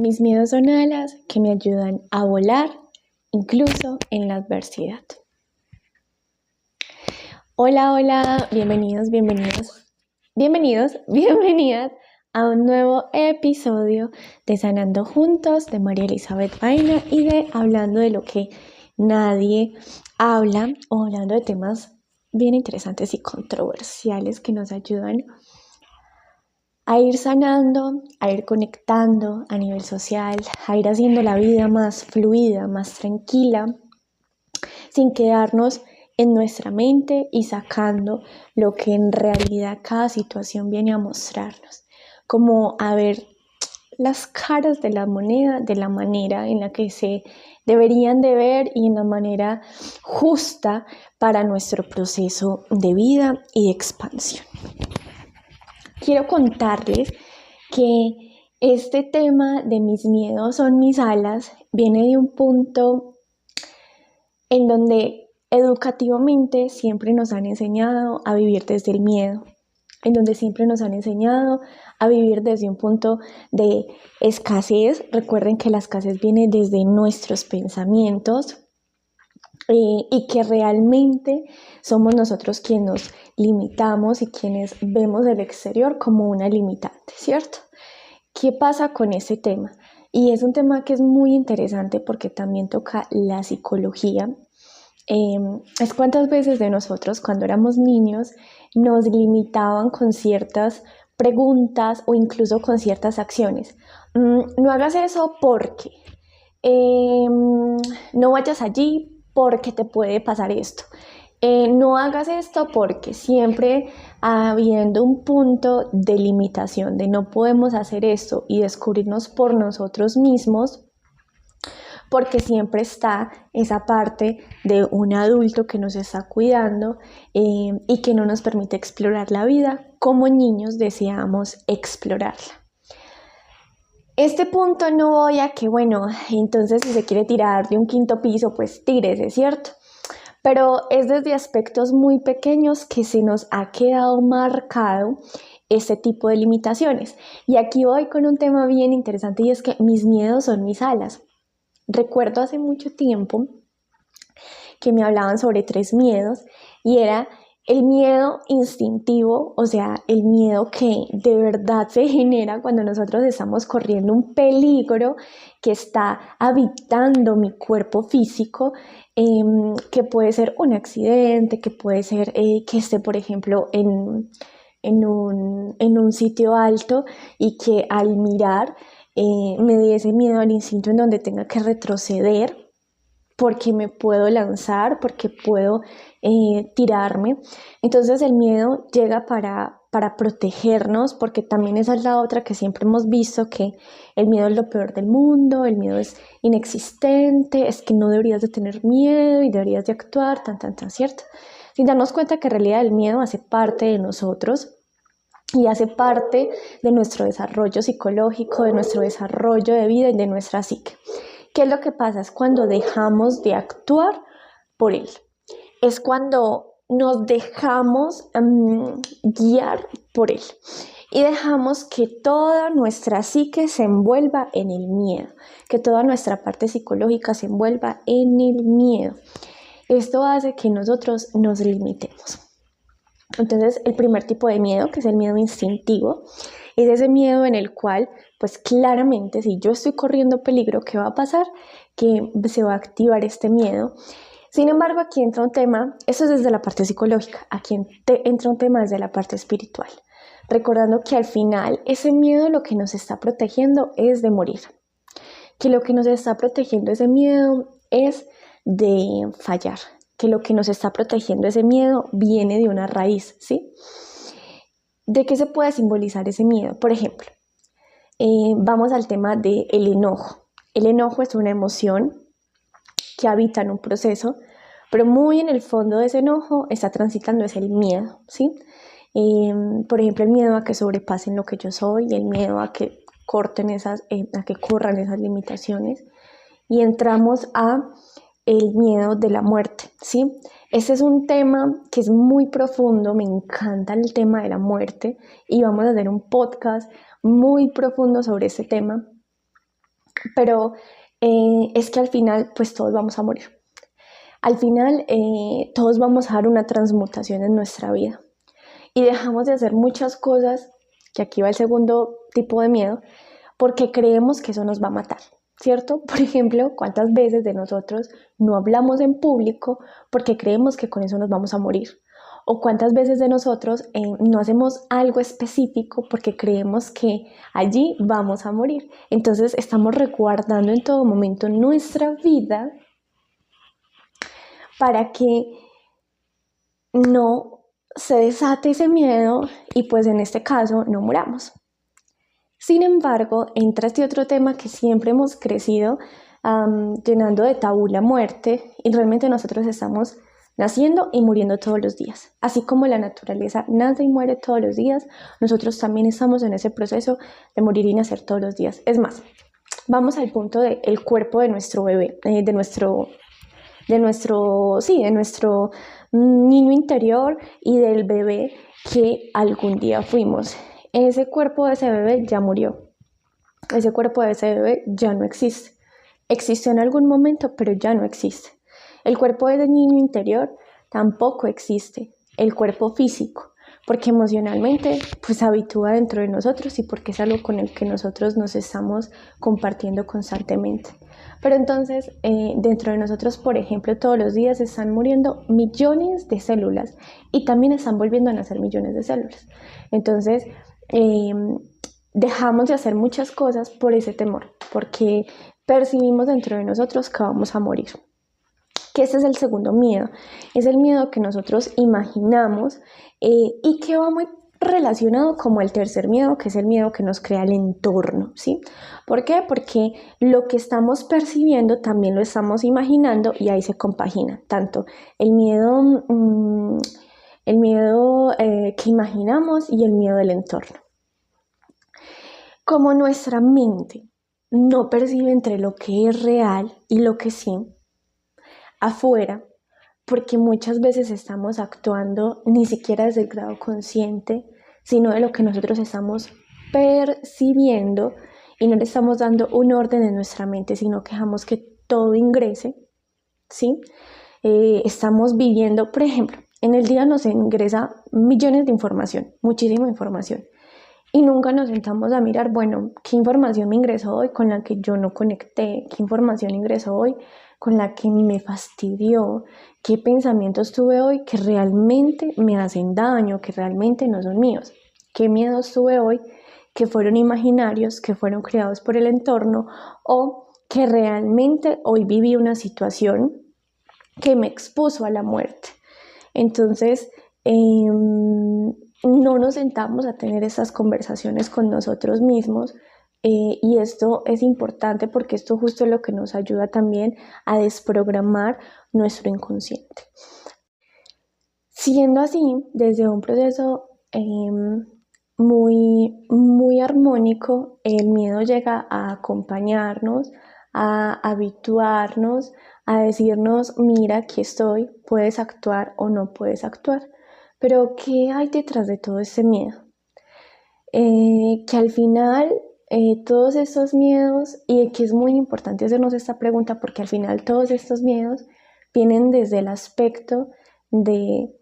Mis miedos son alas que me ayudan a volar, incluso en la adversidad. Hola, hola, bienvenidas a un nuevo episodio de Sanando Juntos de María Elizabeth Baena y de Hablando de lo que nadie habla, o hablando de temas bien interesantes y controversiales que nos ayudan a ir sanando, a ir conectando a nivel social, a ir haciendo la vida más fluida, más tranquila, sin quedarnos en nuestra mente y sacando lo que en realidad cada situación viene a mostrarnos, como a ver las caras de la moneda de la manera en la que se deberían de ver y en la manera justa para nuestro proceso de vida y de expansión. Quiero contarles que este tema de mis miedos son mis alas viene de un punto en donde educativamente siempre nos han enseñado a vivir desde el miedo, en donde siempre nos han enseñado a vivir desde un punto de escasez. Recuerden que la escasez viene desde nuestros pensamientos. Y que realmente somos nosotros quienes nos limitamos y quienes vemos el exterior como una limitante, ¿cierto? ¿Qué pasa con ese tema? Y es un tema que es muy interesante porque también toca la psicología. Es cuántas veces de nosotros cuando éramos niños nos limitaban con ciertas preguntas o incluso con ciertas acciones. No hagas eso porque, no vayas allí porque te puede pasar esto. No hagas esto porque siempre habiendo un punto de limitación, de no podemos hacer esto y descubrirnos por nosotros mismos, porque siempre está esa parte de un adulto que nos está cuidando y que no nos permite explorar la vida como niños deseamos explorarla. Este punto no voy a que, bueno, entonces si se quiere tirar de un quinto piso, pues tírese, ¿cierto? Pero es desde aspectos muy pequeños que se nos ha quedado marcado este tipo de limitaciones. Y aquí voy con un tema bien interesante y es que mis miedos son mis alas. Recuerdo hace mucho tiempo que me hablaban sobre 3 miedos y era el miedo instintivo, o sea, el miedo que de verdad se genera cuando nosotros estamos corriendo un peligro que está habitando mi cuerpo físico, que puede ser un accidente, que puede ser que esté, por ejemplo, en un sitio alto y que al mirar me dé ese miedo al instinto en donde tenga que retroceder porque me puedo lanzar, porque puedo tirarme. Entonces el miedo llega para protegernos, porque también esa es la otra que siempre hemos visto, que el miedo es lo peor del mundo, el miedo es inexistente, es que no deberías de tener miedo y deberías de actuar, ¿cierto? Sin darnos cuenta que en realidad el miedo hace parte de nosotros y hace parte de nuestro desarrollo psicológico, de nuestro desarrollo de vida y de nuestra psique. ¿Qué es lo que pasa? Es cuando dejamos de actuar por él. Es cuando nos dejamos guiar por él. Y dejamos que toda nuestra psique se envuelva en el miedo. Que toda nuestra parte psicológica se envuelva en el miedo. Esto hace que nosotros nos limitemos. Entonces, el primer tipo de miedo, que es el miedo instintivo, es ese miedo en el cual, pues claramente, si yo estoy corriendo peligro, ¿qué va a pasar? Que se va a activar este miedo. Sin embargo, aquí entra un tema, eso es desde la parte psicológica, aquí entra un tema desde la parte espiritual. Recordando que al final ese miedo lo que nos está protegiendo es de morir. Que lo que nos está protegiendo ese miedo es de fallar. Que lo que nos está protegiendo ese miedo viene de una raíz, ¿sí? ¿De qué se puede simbolizar ese miedo? Por ejemplo, vamos al tema del enojo. El enojo es una emoción que habita en un proceso, pero muy en el fondo de ese enojo está transitando es el miedo, ¿sí? Por ejemplo, el miedo a que sobrepasen lo que yo soy, el miedo a que corran esas limitaciones, y entramos a el miedo de la muerte, ¿sí? Ese es un tema que es muy profundo, me encanta el tema de la muerte y vamos a hacer un podcast muy profundo sobre ese tema, pero es que al final pues todos vamos a morir. Al final todos vamos a dar una transmutación en nuestra vida y dejamos de hacer muchas cosas, que aquí va el segundo tipo de miedo, porque creemos que eso nos va a matar, ¿cierto? Por ejemplo, ¿cuántas veces de nosotros no hablamos en público porque creemos que con eso nos vamos a morir? O cuántas veces de nosotros no hacemos algo específico porque creemos que allí vamos a morir. Entonces estamos resguardando en todo momento nuestra vida para que no se desate ese miedo y pues en este caso no muramos. Sin embargo, entra este otro tema que siempre hemos crecido llenando de tabú la muerte, y realmente nosotros estamos naciendo y muriendo todos los días. Así como la naturaleza nace y muere todos los días, nosotros también estamos en ese proceso de morir y nacer todos los días. Es más, vamos al punto del cuerpo de nuestro bebé, de nuestro niño interior y del bebé que algún día fuimos. Ese cuerpo de ese bebé ya murió. Ese cuerpo de ese bebé ya no existe. Existió en algún momento, pero ya no existe. El cuerpo de ese niño interior tampoco existe. El cuerpo físico, porque emocionalmente pues habitúa dentro de nosotros y porque es algo con el que nosotros nos estamos compartiendo constantemente. Pero entonces, dentro de nosotros, por ejemplo, todos los días están muriendo millones de células y también están volviendo a nacer millones de células. Entonces, dejamos de hacer muchas cosas por ese temor, porque percibimos dentro de nosotros que vamos a morir. Que ese es el segundo miedo, es el miedo que nosotros imaginamos y que va muy relacionado como el tercer miedo, que es el miedo que nos crea el entorno, ¿sí? ¿Por qué? Porque lo que estamos percibiendo también lo estamos imaginando y ahí se compagina, tanto el miedo que imaginamos y el miedo del entorno. Como nuestra mente no percibe entre lo que es real y lo que sí, afuera, porque muchas veces estamos actuando ni siquiera desde el grado consciente, sino de lo que nosotros estamos percibiendo y no le estamos dando un orden en nuestra mente, sino que dejamos que todo ingrese, ¿sí? Estamos viviendo, por ejemplo, en el día nos ingresa millones de información, muchísima información, y nunca nos sentamos a mirar, bueno, ¿qué información me ingresó hoy con la que yo no conecté? ¿Qué información ingresó hoy con la que me fastidió? ¿Qué pensamientos tuve hoy que realmente me hacen daño, que realmente no son míos? ¿Qué miedos tuve hoy que fueron imaginarios, que fueron creados por el entorno o que realmente hoy viví una situación que me expuso a la muerte? Entonces, no nos sentamos a tener esas conversaciones con nosotros mismos y esto es importante porque esto justo es lo que nos ayuda también a desprogramar nuestro inconsciente. Siendo así, desde un proceso muy armónico, el miedo llega a acompañarnos, a habituarnos, a decirnos, mira, aquí estoy, puedes actuar o no puedes actuar. Pero ¿qué hay detrás de todo ese miedo? Que al final todos estos miedos, y que es muy importante hacernos esta pregunta porque al final todos estos miedos vienen desde el aspecto de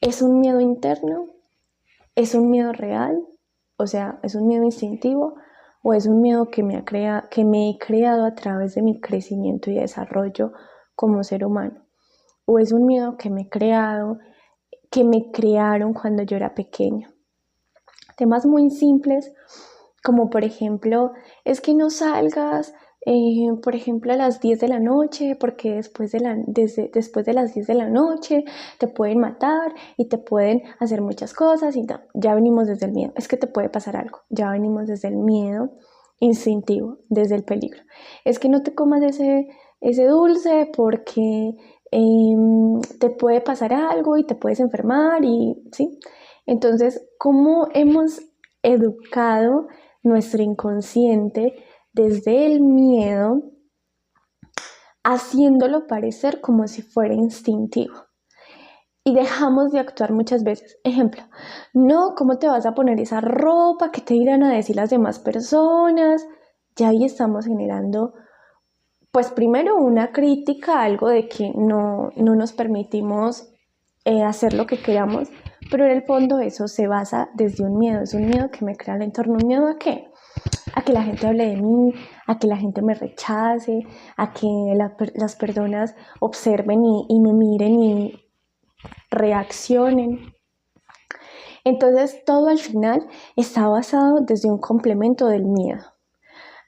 ¿es un miedo interno? ¿Es un miedo real? O sea, ¿es un miedo instintivo? ¿O es un miedo que me he creado a través de mi crecimiento y desarrollo como ser humano? ¿O es un miedo que me crearon cuando yo era pequeño? Temas muy simples, como por ejemplo, es que no salgas, por ejemplo, a las 10 de la noche, porque después de las 10 de la noche te pueden matar y te pueden hacer muchas cosas y no, ya venimos desde el miedo, es que te puede pasar algo, ya venimos desde el miedo instintivo, desde el peligro. Es que no te comas ese dulce porque te puede pasar algo y te puedes enfermar y sí. Entonces, ¿cómo hemos educado nuestro inconsciente desde el miedo, haciéndolo parecer como si fuera instintivo? Y dejamos de actuar muchas veces. Ejemplo, no, ¿cómo te vas a poner esa ropa? ¿Qué te irán a decir las demás personas? ya ahí estamos generando, pues primero una crítica, algo de que no nos permitimos hacer lo que queramos, pero en el fondo eso se basa desde un miedo, es un miedo que me crea el entorno. ¿Un miedo a qué? A que la gente hable de mí, a que la gente me rechace, a que las personas observen y me miren y reaccionen. Entonces todo al final está basado desde un complemento del miedo.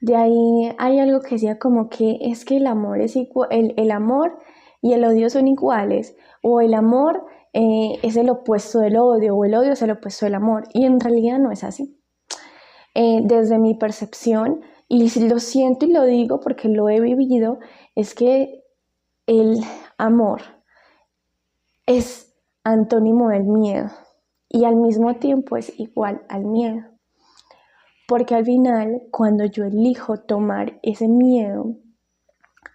De ahí hay algo que decía como que es que el amor es igual, el amor y el odio son iguales, o el amor es el opuesto del odio, o el odio es el opuesto del amor, y en realidad no es así. Desde mi percepción, y lo siento y lo digo porque lo he vivido, es que el amor es antónimo del miedo y al mismo tiempo es igual al miedo. Porque al final, cuando yo elijo tomar ese miedo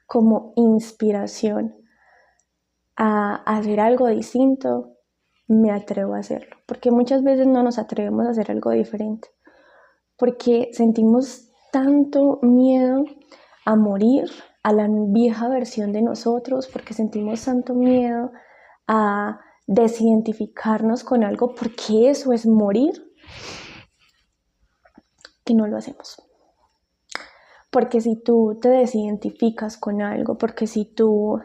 como inspiración a hacer algo distinto, me atrevo a hacerlo. Porque muchas veces no nos atrevemos a hacer algo diferente. Porque sentimos tanto miedo a morir, a la vieja versión de nosotros, porque sentimos tanto miedo a desidentificarnos con algo, porque eso es morir, que no lo hacemos. Porque si tú te desidentificas con algo, porque si tú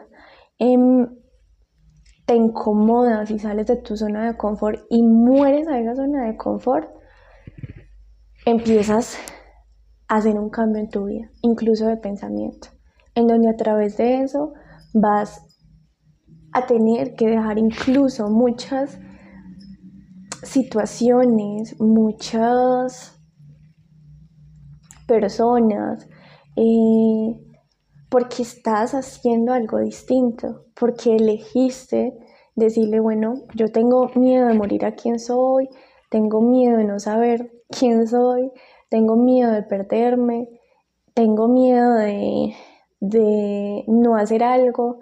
te incomodas y sales de tu zona de confort y mueres a esa zona de confort, empiezas a hacer un cambio en tu vida, incluso de pensamiento, en donde a través de eso vas a tener que dejar incluso muchas situaciones, muchas personas, porque estás haciendo algo distinto, porque elegiste decirle, bueno, yo tengo miedo de morir a quién soy, tengo miedo de no saber quién soy, tengo miedo de perderme, tengo miedo de no hacer algo,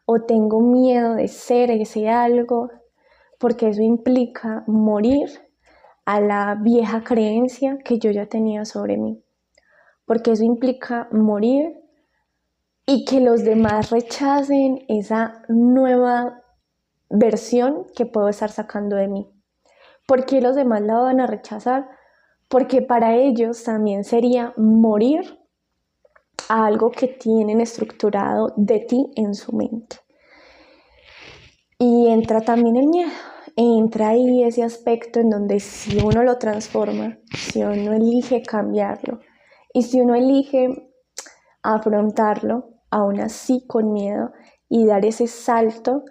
o tengo miedo de ser ese algo, porque eso implica morir a la vieja creencia que yo ya tenía sobre mí, porque eso implica morir y que los demás rechacen esa nueva versión que puedo estar sacando de mí. ¿Por qué los demás la van a rechazar? Porque para ellos también sería morir a algo que tienen estructurado de ti en su mente. Y entra también el miedo, entra ahí ese aspecto en donde si uno lo transforma, si uno elige cambiarlo y si uno elige afrontarlo, aún así con miedo, y dar ese salto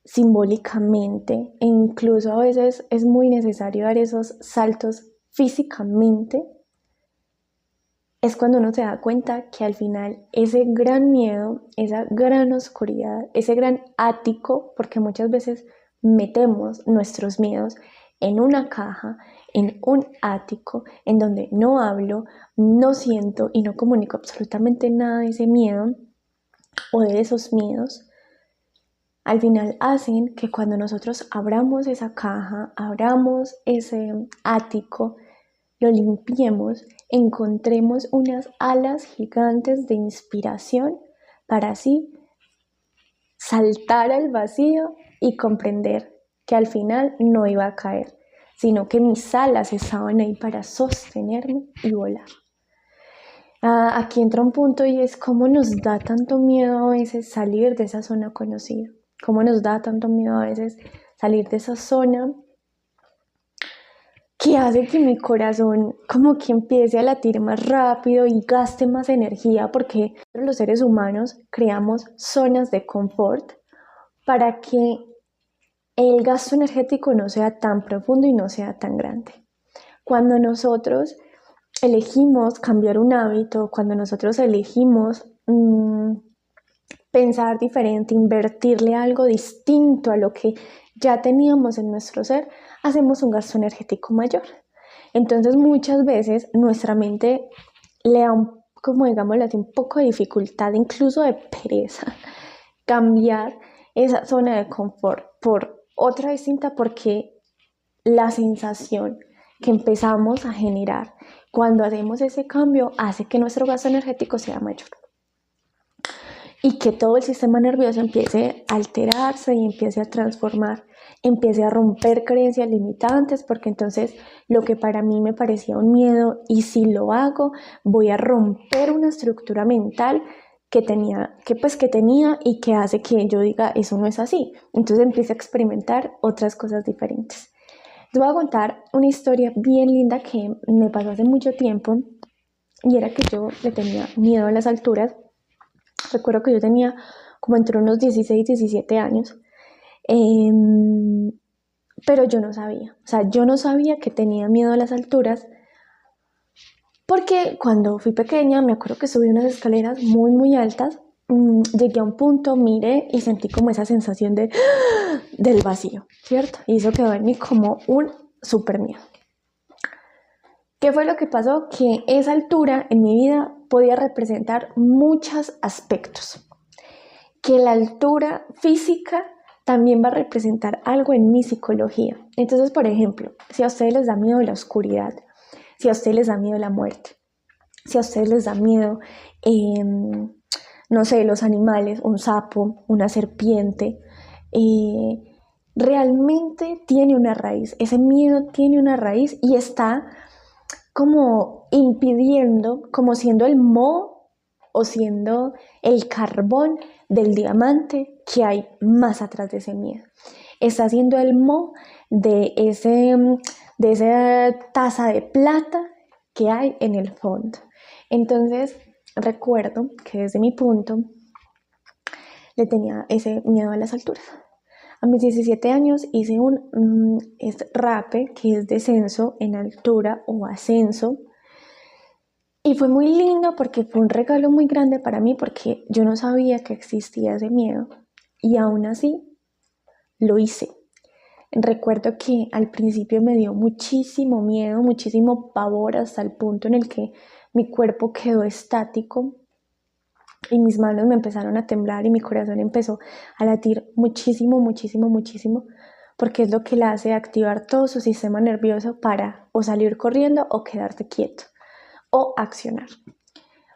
simbólicamente, e incluso a veces es muy necesario dar esos saltos físicamente, es cuando uno se da cuenta que al final ese gran miedo, esa gran oscuridad, ese gran ático, porque muchas veces metemos nuestros miedos en una caja, en un ático, en donde no hablo, no siento y no comunico absolutamente nada de ese miedo o de esos miedos, al final hacen que cuando nosotros abramos esa caja, abramos ese ático, lo limpiemos, encontremos unas alas gigantes de inspiración para así saltar al vacío y comprender que al final no iba a caer, sino que mis alas estaban ahí para sostenerme y volar. Aquí entra un punto y es cómo nos da tanto miedo a veces salir de esa zona conocida, cómo nos da tanto miedo a veces salir de esa zona que hace que mi corazón como que empiece a latir más rápido y gaste más energía, porque los seres humanos creamos zonas de confort para que el gasto energético no sea tan profundo y no sea tan grande. Cuando nosotros elegimos cambiar un hábito, cuando nosotros elegimos pensar diferente, invertirle algo distinto a lo que ya teníamos en nuestro ser, hacemos un gasto energético mayor. Entonces muchas veces nuestra mente le da como digámoslo así, un poco de dificultad, incluso de pereza, cambiar esa zona de confort por otra distinta, porque la sensación que empezamos a generar cuando hacemos ese cambio hace que nuestro gasto energético sea mayor y que todo el sistema nervioso empiece a alterarse y empiece a transformar, empiece a romper creencias limitantes, porque entonces lo que para mí me parecía un miedo, y si lo hago, voy a romper una estructura mental que tenía y que hace que yo diga, eso no es así. Entonces empiezo a experimentar otras cosas diferentes. Les voy a contar una historia bien linda que me pasó hace mucho tiempo, y era que yo le tenía miedo a las alturas. Recuerdo que yo tenía como entre unos 16 y 17 años, pero yo no sabía, yo no sabía que tenía miedo a las alturas, porque cuando fui pequeña me acuerdo que subí unas escaleras muy muy altas, llegué a un punto, miré y sentí como esa sensación del vacío, ¿cierto? Y eso quedó en mí como un súper miedo. ¿Qué fue lo que pasó? Que esa altura en mi vida podía representar muchos aspectos. Que la altura física también va a representar algo en mi psicología. Entonces, por ejemplo, si a ustedes les da miedo la oscuridad, si a ustedes les da miedo la muerte, si a ustedes les da miedo, no sé, los animales, un sapo, una serpiente, realmente tiene una raíz. Ese miedo tiene una raíz y está como impidiendo, como siendo el moho o siendo el carbón del diamante que hay más atrás de ese miedo. Está siendo el moho de esa taza de plata que hay en el fondo. Entonces, recuerdo que desde mi punto le tenía ese miedo a las alturas. A mis 17 años hice un rape, que es descenso en altura o ascenso. Y fue muy lindo porque fue un regalo muy grande para mí, porque yo no sabía que existía ese miedo. Y aún así lo hice. Recuerdo que al principio me dio muchísimo miedo, muchísimo pavor, hasta el punto en el que mi cuerpo quedó estático y mis manos me empezaron a temblar y mi corazón empezó a latir muchísimo, muchísimo, muchísimo, porque es lo que le hace activar todo su sistema nervioso para o salir corriendo o quedarte quieto o accionar.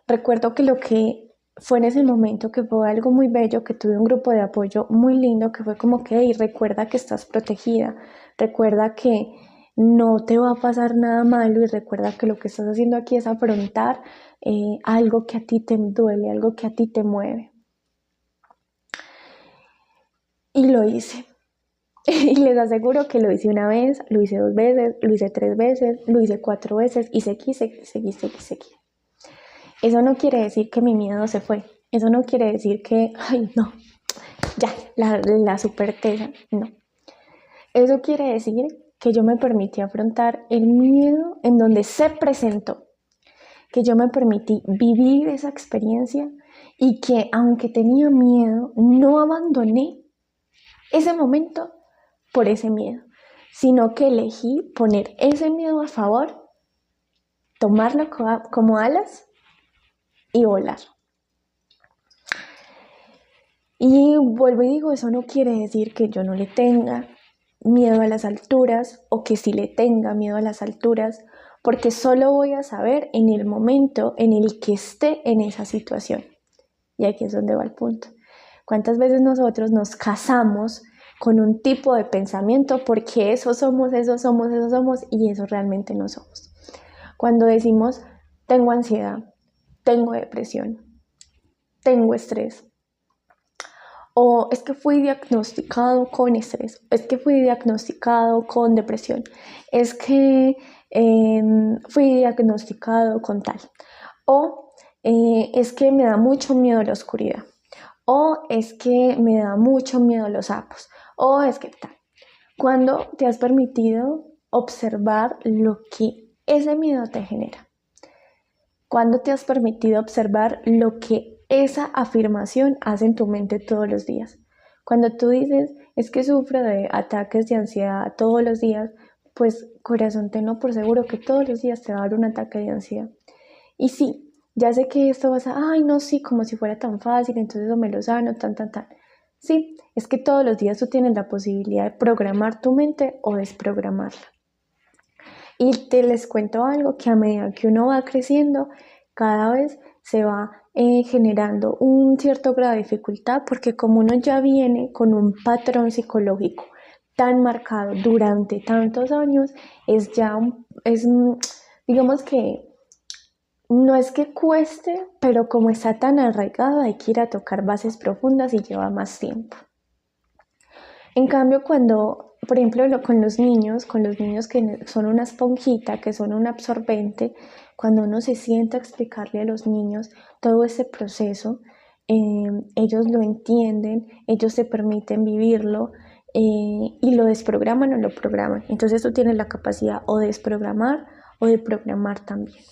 Recuerdo que lo que fue en ese momento, que fue algo muy bello, que tuve un grupo de apoyo muy lindo, que fue como que, hey, recuerda que estás protegida, recuerda que no te va a pasar nada malo y recuerda que lo que estás haciendo aquí es afrontar algo que a ti te duele, algo que a ti te mueve. Y lo hice. Y les aseguro que lo hice una vez, lo hice 2 veces, lo hice 3 veces, lo hice 4 veces y seguí. Eso no quiere decir que mi miedo se fue. Eso no quiere decir que, ay, no, ya, la superteza, no. Eso quiere decir que yo me permití afrontar el miedo en donde se presentó, que yo me permití vivir esa experiencia y que aunque tenía miedo, no abandoné ese momento por ese miedo, sino que elegí poner ese miedo a favor, tomarlo como alas y volar. Y vuelvo y digo, eso no quiere decir que yo no le tenga miedo a las alturas o que sí le tenga miedo a las alturas, porque solo voy a saber en el momento en el que esté en esa situación. Y aquí es donde va el punto. ¿Cuántas veces nosotros nos casamos con un tipo de pensamiento porque eso somos, y eso realmente no somos? Cuando decimos, tengo ansiedad, tengo depresión, tengo estrés, o es que fui diagnosticado con estrés, es que fui diagnosticado con depresión, es que fui diagnosticado con tal, o es que me da mucho miedo la oscuridad, o es que me da mucho miedo los sapos, o es que tal. ¿Cuándo te has permitido observar lo que ese miedo te genera? ¿Cuándo te has permitido observar lo que esa afirmación hace en tu mente todos los días? Cuando tú dices, es que sufro de ataques de ansiedad todos los días, pues corazón, tenlo por seguro que todos los días te va a dar un ataque de ansiedad. Y sí, ya sé que esto vas a, ay, no, sí, como si fuera tan fácil, entonces no me lo sano, tan. Sí, es que todos los días tú tienes la posibilidad de programar tu mente o desprogramarla. Y les cuento algo, que a medida que uno va creciendo, cada vez se va generando un cierto grado de dificultad, porque como uno ya viene con un patrón psicológico tan marcado durante tantos años, digamos que no es que cueste, pero como está tan arraigado, hay que ir a tocar bases profundas y lleva más tiempo. En cambio, cuando, por ejemplo, con los niños que son una esponjita, que son un absorbente, cuando uno se sienta a explicarle a los niños todo ese proceso, ellos lo entienden, ellos se permiten vivirlo, y lo desprograman o lo programan. Entonces tú tienes la capacidad o de desprogramar o de programar también.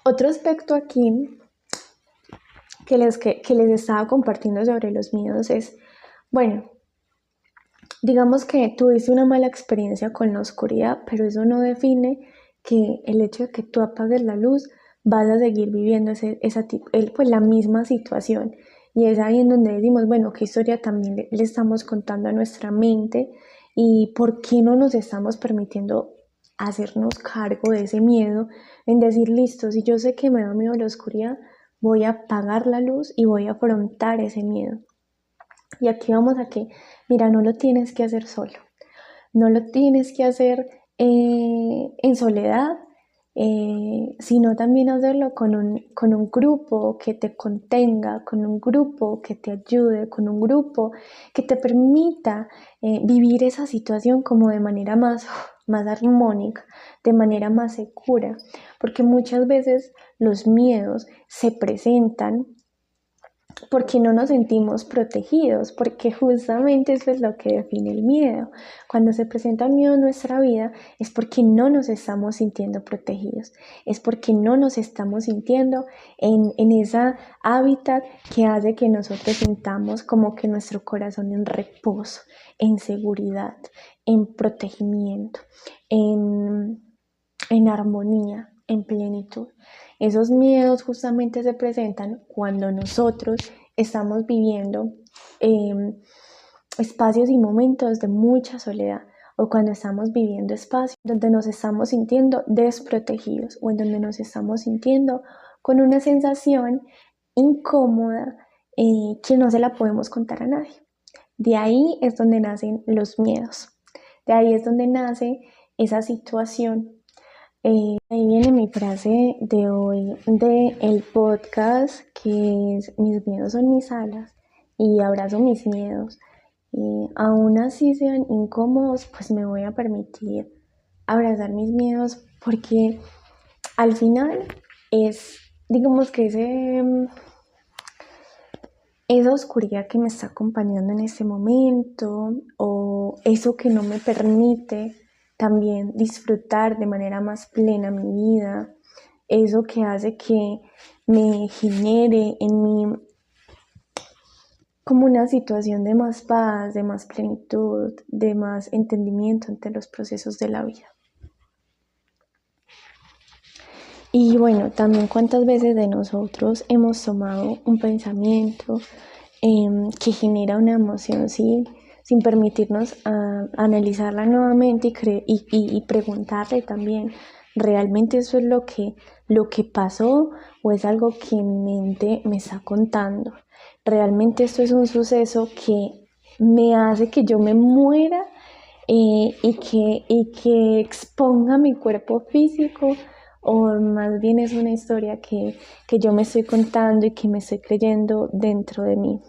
Otro aspecto aquí que les estaba compartiendo sobre los miedos es, bueno, digamos que tuviste una mala experiencia con la oscuridad, pero eso no define que el hecho de que tú apagues la luz vas a seguir viviendo pues la misma situación. Y es ahí en donde decimos, bueno, qué historia también le estamos contando a nuestra mente y por qué no nos estamos permitiendo hacernos cargo de ese miedo, en decir, listo, si yo sé que me da miedo la oscuridad, voy a apagar la luz y voy a afrontar ese miedo. Y aquí vamos a que, mira, no lo tienes que hacer solo, no lo tienes que hacer en soledad, sino también hacerlo con un grupo que te contenga, con un grupo que te ayude, con un grupo que te permita vivir esa situación como de manera más armónica, de manera más segura, porque muchas veces los miedos se presentan porque no nos sentimos protegidos, porque justamente eso es lo que define el miedo. Cuando se presenta un miedo en nuestra vida es porque no nos estamos sintiendo protegidos, es porque no nos estamos sintiendo en esa hábitat que hace que nosotros sintamos como que nuestro corazón en reposo, en seguridad, en protegimiento, en armonía, en plenitud. Esos miedos justamente se presentan cuando nosotros estamos viviendo espacios y momentos de mucha soledad, o cuando estamos viviendo espacios donde nos estamos sintiendo desprotegidos o en donde nos estamos sintiendo con una sensación incómoda que no se la podemos contar a nadie. De ahí es donde nacen los miedos, de ahí es donde nace esa situación. Ahí viene mi frase de hoy del podcast, que es: mis miedos son mis alas y abrazo mis miedos. Y aún así sean incómodos, pues me voy a permitir abrazar mis miedos, porque al final es, digamos que esa oscuridad que me está acompañando en este momento, o eso que no me permite también disfrutar de manera más plena mi vida, eso que hace que me genere en mí como una situación de más paz, de más plenitud, de más entendimiento ante los procesos de la vida. Y bueno, también cuántas veces de nosotros hemos tomado un pensamiento que genera una emoción sin permitirnos analizarla nuevamente y preguntarle también, ¿realmente eso es lo que pasó, o es algo que mi mente me está contando? ¿Realmente esto es un suceso que me hace que yo me muera y que exponga mi cuerpo físico? ¿O más bien es una historia que yo me estoy contando y que me estoy creyendo dentro de mí?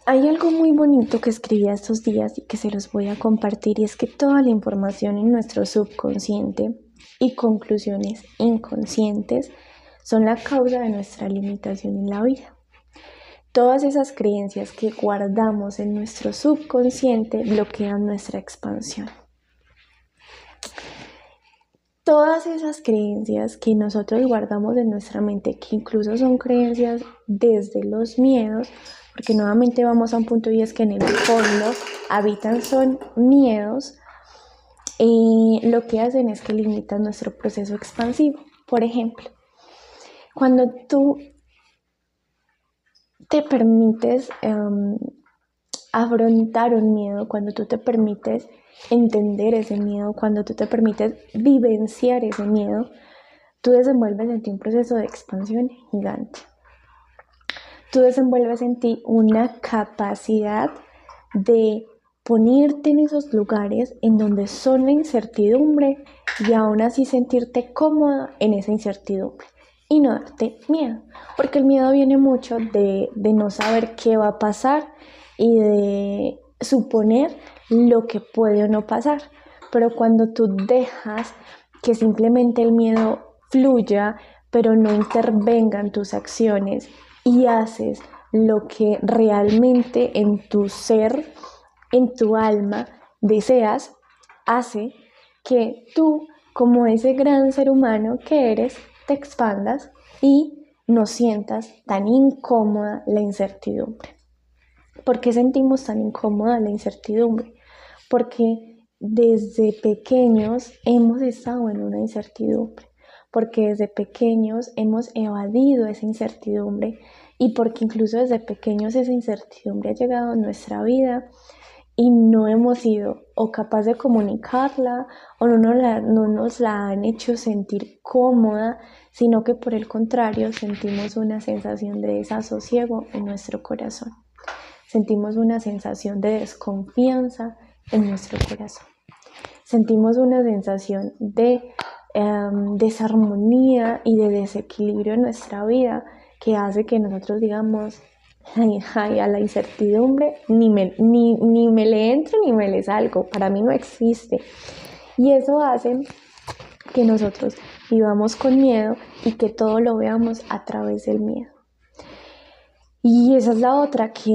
Hay algo muy bonito que escribí estos días y que se los voy a compartir, y es que toda la información en nuestro subconsciente y conclusiones inconscientes son la causa de nuestra limitación en la vida. Todas esas creencias que guardamos en nuestro subconsciente bloquean nuestra expansión. Todas esas creencias que nosotros guardamos en nuestra mente, que incluso son creencias desde los miedos, porque nuevamente vamos a un punto, y es que en el fondo habitan son miedos, lo que hacen es que limitan nuestro proceso expansivo. Por ejemplo, cuando tú te permites afrontar un miedo, cuando tú te permites entender ese miedo, cuando tú te permites vivenciar ese miedo, tú desenvuelves en ti un proceso de expansión gigante. Tú desenvuelves en ti una capacidad de ponerte en esos lugares en donde son la incertidumbre y aún así sentirte cómoda en esa incertidumbre y no darte miedo, porque el miedo viene mucho de no saber qué va a pasar y de suponer lo que puede o no pasar, pero cuando tú dejas que simplemente el miedo fluya, pero no intervenga en tus acciones y haces lo que realmente en tu ser, en tu alma deseas, hace que tú, como ese gran ser humano que eres, te expandas y no sientas tan incómoda la incertidumbre. ¿Por qué sentimos tan incómoda la incertidumbre? Porque desde pequeños hemos estado en una incertidumbre, porque desde pequeños hemos evadido esa incertidumbre y porque incluso desde pequeños esa incertidumbre ha llegado a nuestra vida y no hemos sido o capaz de comunicarla o no nos la han hecho sentir cómoda, sino que por el contrario sentimos una sensación de desasosiego en nuestro corazón. Sentimos una sensación de desconfianza en nuestro corazón. Sentimos una sensación de desarmonía y de desequilibrio en nuestra vida que hace que nosotros digamos, ay, a la incertidumbre ni me le entro ni me le salgo, para mí no existe. Y eso hace que nosotros vivamos con miedo y que todo lo veamos a través del miedo. Y esa es la otra, que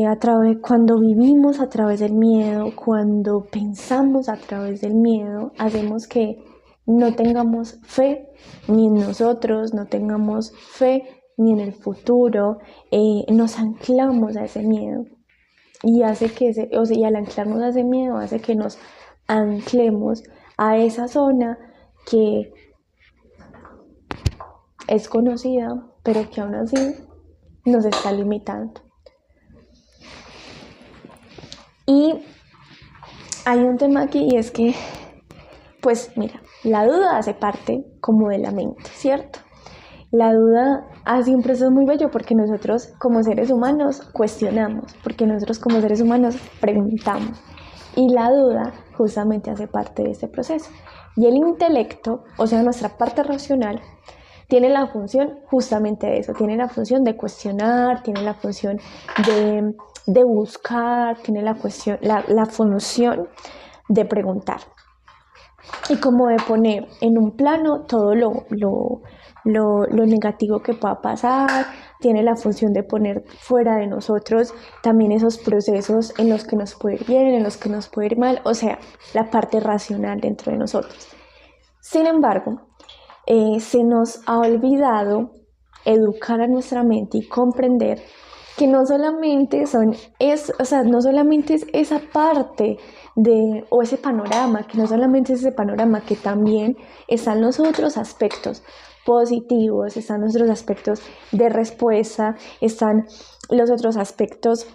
cuando vivimos a través del miedo, cuando pensamos a través del miedo, hacemos que no tengamos fe ni en nosotros, no tengamos fe ni en el futuro, nos anclamos a ese miedo y hace que y al anclarnos a ese miedo hace que nos anclemos a esa zona que es conocida, pero que aún así nos está limitando. Y hay un tema aquí y es que, pues mira, la duda hace parte como de la mente, ¿cierto? La duda hace un proceso muy bello porque nosotros como seres humanos cuestionamos, porque nosotros como seres humanos preguntamos. Y la duda justamente hace parte de este proceso. Y el intelecto, o sea, nuestra parte racional, tiene la función justamente de eso, tiene la función de cuestionar, tiene la función de buscar, tiene la función de preguntar. Y como de poner en un plano todo lo negativo que pueda pasar, tiene la función de poner fuera de nosotros también esos procesos en los que nos puede ir bien, en los que nos puede ir mal, o sea, la parte racional dentro de nosotros. Sin embargo, se nos ha olvidado educar a nuestra mente y comprender que no solamente no solamente es esa parte o ese panorama, que no solamente es ese panorama, que también están los otros aspectos positivos, están los otros aspectos de respuesta, están los otros aspectos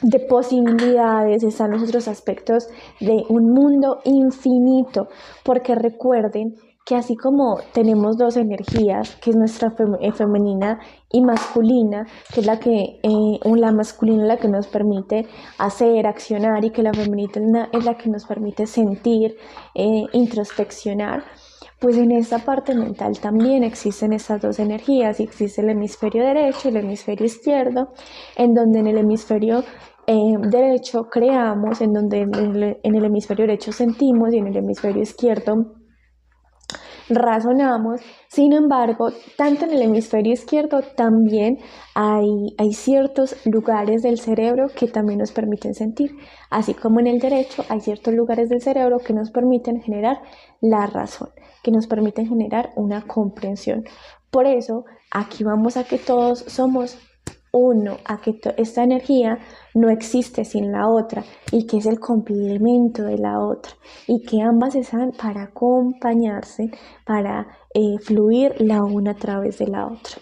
de posibilidades, están los otros aspectos de un mundo infinito, porque recuerden que así como tenemos dos energías, que es nuestra femenina y masculina, que es la masculina es la que nos permite hacer, accionar, y que la femenina es la que nos permite sentir, introspeccionar, pues en esta parte mental también existen estas dos energías, y existe el hemisferio derecho y el hemisferio izquierdo, en donde en el hemisferio derecho creamos, en donde en el hemisferio derecho sentimos y en el hemisferio izquierdo razonamos. Sin embargo, tanto en el hemisferio izquierdo también hay ciertos lugares del cerebro que también nos permiten sentir, así como en el derecho hay ciertos lugares del cerebro que nos permiten generar la razón, que nos permiten generar una comprensión. Por eso, aquí vamos a que todos somos uno, a que esta energía no existe sin la otra y que es el complemento de la otra, y que ambas están para acompañarse, para fluir la una a través de la otra.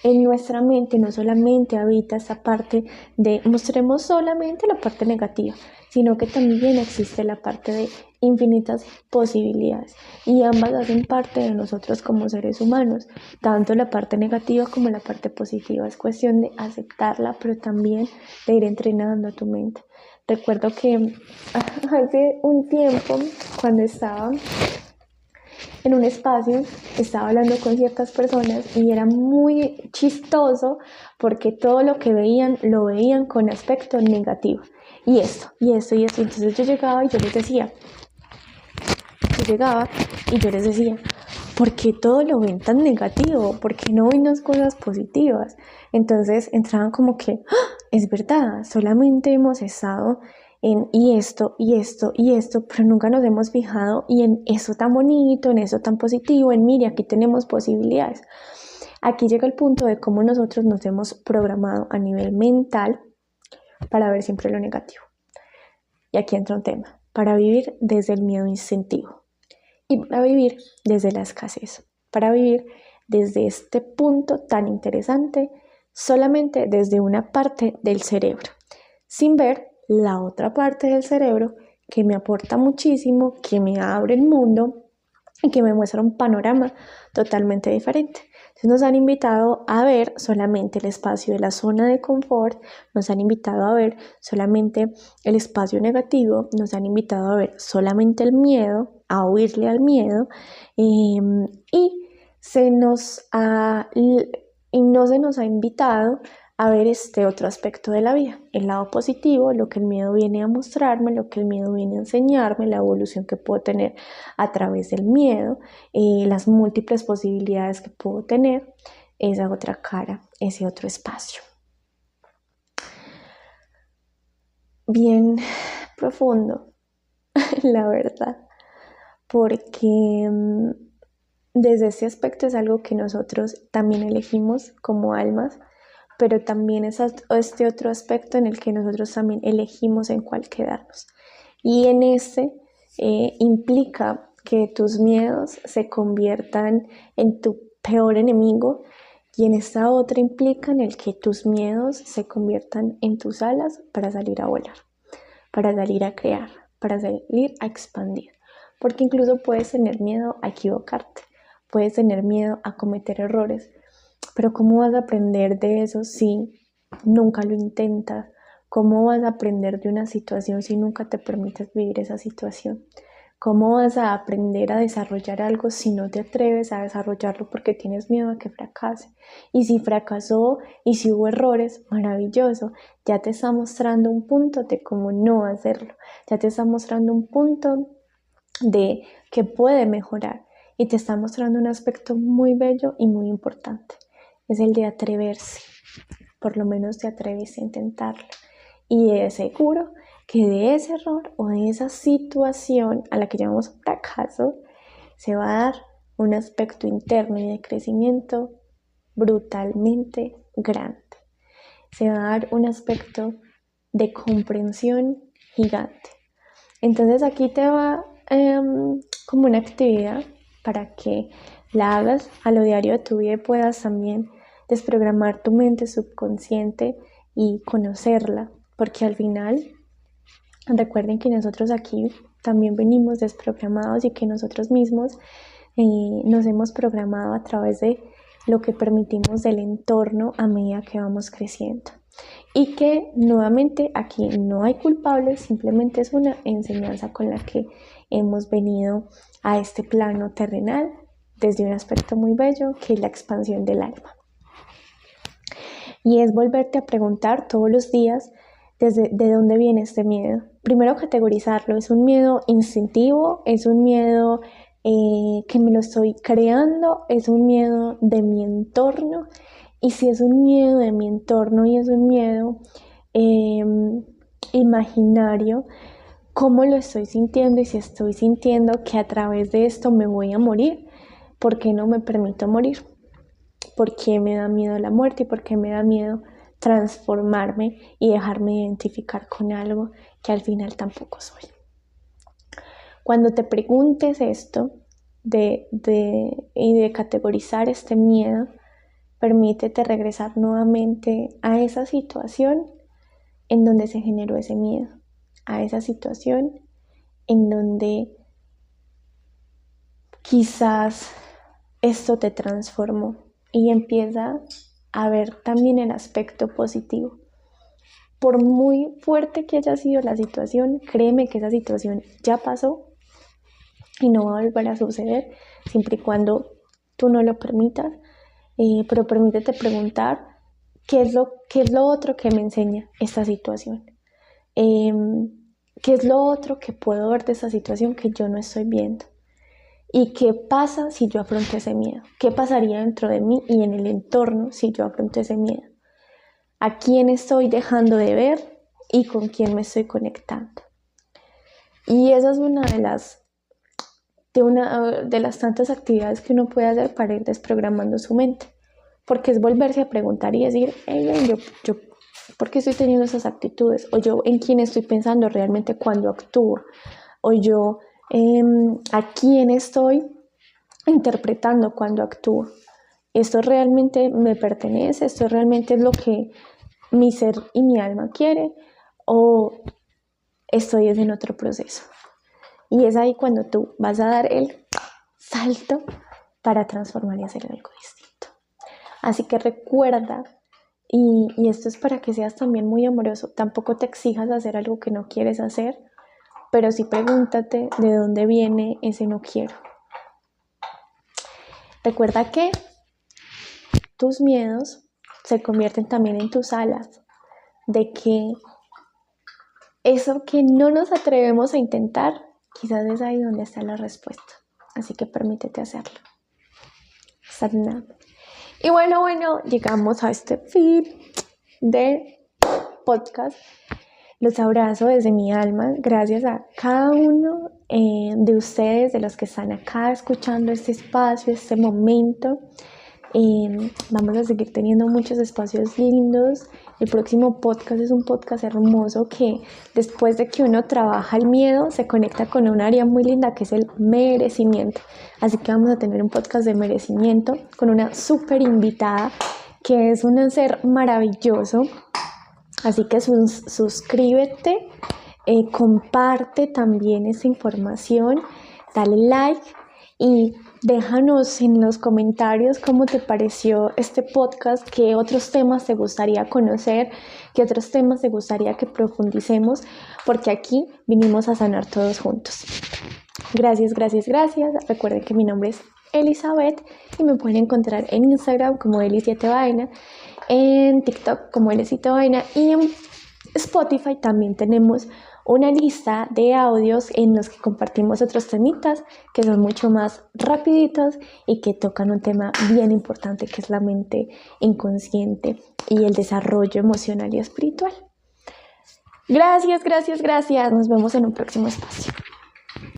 En nuestra mente no solamente habita esa parte de mostremos solamente la parte negativa, sino que también existe la parte de infinitas posibilidades y ambas hacen parte de nosotros como seres humanos, tanto la parte negativa como la parte positiva. Es cuestión de aceptarla, pero también de ir entrenando a tu mente. Recuerdo que hace un tiempo, cuando estaba en un espacio, estaba hablando con ciertas personas y era muy chistoso porque todo lo que veían lo veían con aspecto negativo. Y esto, y esto, y esto. Entonces yo llegaba y yo les decía, ¿por qué todo lo ven tan negativo? ¿Por qué no ven las cosas positivas? Entonces entraban como que, ¡ah! Es verdad, solamente hemos estado en y esto, y esto, y esto, pero nunca nos hemos fijado y en eso tan bonito, en eso tan positivo, en mire, aquí tenemos posibilidades. Aquí llega el punto de cómo nosotros nos hemos programado a nivel mental para ver siempre lo negativo. Y aquí entra un tema, para vivir desde el miedo instintivo y para vivir desde la escasez, para vivir desde este punto tan interesante solamente desde una parte del cerebro, sin ver la otra parte del cerebro que me aporta muchísimo, que me abre el mundo y que me muestra un panorama totalmente diferente. Entonces nos han invitado a ver solamente el espacio de la zona de confort, nos han invitado a ver solamente el espacio negativo, nos han invitado a ver solamente el miedo, a huirle al miedo y no se nos ha invitado a ver este otro aspecto de la vida, el lado positivo, lo que el miedo viene a mostrarme, lo que el miedo viene a enseñarme, la evolución que puedo tener a través del miedo, las múltiples posibilidades que puedo tener, esa otra cara, ese otro espacio. Bien profundo, la verdad, porque desde ese aspecto es algo que nosotros también elegimos como almas, pero también es este otro aspecto en el que nosotros también elegimos en cuál quedarnos. Y en ese implica que tus miedos se conviertan en tu peor enemigo, y en esta otra implica en el que tus miedos se conviertan en tus alas para salir a volar, para salir a crear, para salir a expandir. Porque incluso puedes tener miedo a equivocarte, puedes tener miedo a cometer errores, pero ¿cómo vas a aprender de eso si nunca lo intentas? ¿Cómo vas a aprender de una situación si nunca te permites vivir esa situación? ¿Cómo vas a aprender a desarrollar algo si no te atreves a desarrollarlo porque tienes miedo a que fracase? Y si fracasó y si hubo errores, maravilloso, ya te está mostrando un punto de cómo no hacerlo, ya te está mostrando un punto de que puede mejorar y te está mostrando un aspecto muy bello y muy importante. Es el de atreverse, por lo menos te atreves a intentarlo. Y es seguro que de ese error o de esa situación a la que llamamos fracaso, se va a dar un aspecto interno y de crecimiento brutalmente grande. Se va a dar un aspecto de comprensión gigante. Entonces aquí te va como una actividad para que la hagas a lo diario de tu vida y puedas también desprogramar tu mente subconsciente y conocerla, porque al final recuerden que nosotros aquí también venimos desprogramados y que nosotros mismos nos hemos programado a través de lo que permitimos del entorno a medida que vamos creciendo. Y que nuevamente aquí no hay culpables, simplemente es una enseñanza con la que hemos venido a este plano terrenal desde un aspecto muy bello que es la expansión del alma. Y es volverte a preguntar todos los días de dónde viene este miedo. Primero categorizarlo, ¿es un miedo instintivo? ¿Es un miedo que me lo estoy creando? ¿Es un miedo de mi entorno? Y si es un miedo de mi entorno y es un miedo imaginario, ¿cómo lo estoy sintiendo? Y si estoy sintiendo que a través de esto me voy a morir, ¿por qué no me permito morir? ¿Por qué me da miedo la muerte y por qué me da miedo transformarme y dejarme identificar con algo que al final tampoco soy? Cuando te preguntes esto y de categorizar este miedo, permítete regresar nuevamente a esa situación en donde se generó ese miedo, a esa situación en donde quizás esto te transformó, y empieza a ver también el aspecto positivo. Por muy fuerte que haya sido la situación, créeme que esa situación ya pasó y no va a volver a suceder siempre y cuando tú no lo permitas, pero permítete preguntar qué es lo otro que me enseña esta situación, qué es lo otro que puedo ver de esta situación que yo no estoy viendo, y qué pasa si yo afronto ese miedo, qué pasaría dentro de mí y en el entorno si yo afronto ese miedo, a quién estoy dejando de ver y con quién me estoy conectando. Y esa es una de las tantas actividades que uno puede hacer para ir desprogramando su mente, porque es volverse a preguntar y decir, hey, yo ¿por qué estoy teniendo esas actitudes? O yo, ¿en quién estoy pensando realmente cuando actúo? O yo, ¿a quién estoy interpretando cuando actúo? ¿Esto realmente me pertenece? ¿Esto realmente es lo que mi ser y mi alma quiere? ¿O estoy en otro proceso? Y es ahí cuando tú vas a dar el salto para transformar y hacer algo distinto. Así que recuerda, y esto es para que seas también muy amoroso, tampoco te exijas hacer algo que no quieres hacer, pero sí pregúntate de dónde viene ese no quiero. Recuerda que tus miedos se convierten también en tus alas, de que eso que no nos atrevemos a intentar, quizás es ahí donde está la respuesta. Así que permítete hacerlo. Sadhana. Y bueno, llegamos a este fin de podcast. Los abrazo desde mi alma. Gracias a cada uno de ustedes, de los que están acá escuchando este espacio, este momento. Vamos a seguir teniendo muchos espacios lindos. El próximo podcast es un podcast hermoso que después de que uno trabaja el miedo se conecta con un área muy linda que es el merecimiento. Así que vamos a tener un podcast de merecimiento con una súper invitada que es un ser maravilloso. Así que suscríbete, comparte también esta información, dale like y déjanos en los comentarios cómo te pareció este podcast, qué otros temas te gustaría conocer, qué otros temas te gustaría que profundicemos, porque aquí vinimos a sanar todos juntos. Gracias. Recuerden que mi nombre es Elizabeth y me pueden encontrar en Instagram como Eli7Vaina, en TikTok como Eli7Vaina, y en Spotify también tenemos una lista de audios en los que compartimos otros temitas que son mucho más rapiditos y que tocan un tema bien importante que es la mente inconsciente y el desarrollo emocional y espiritual. Gracias. Nos vemos en un próximo espacio.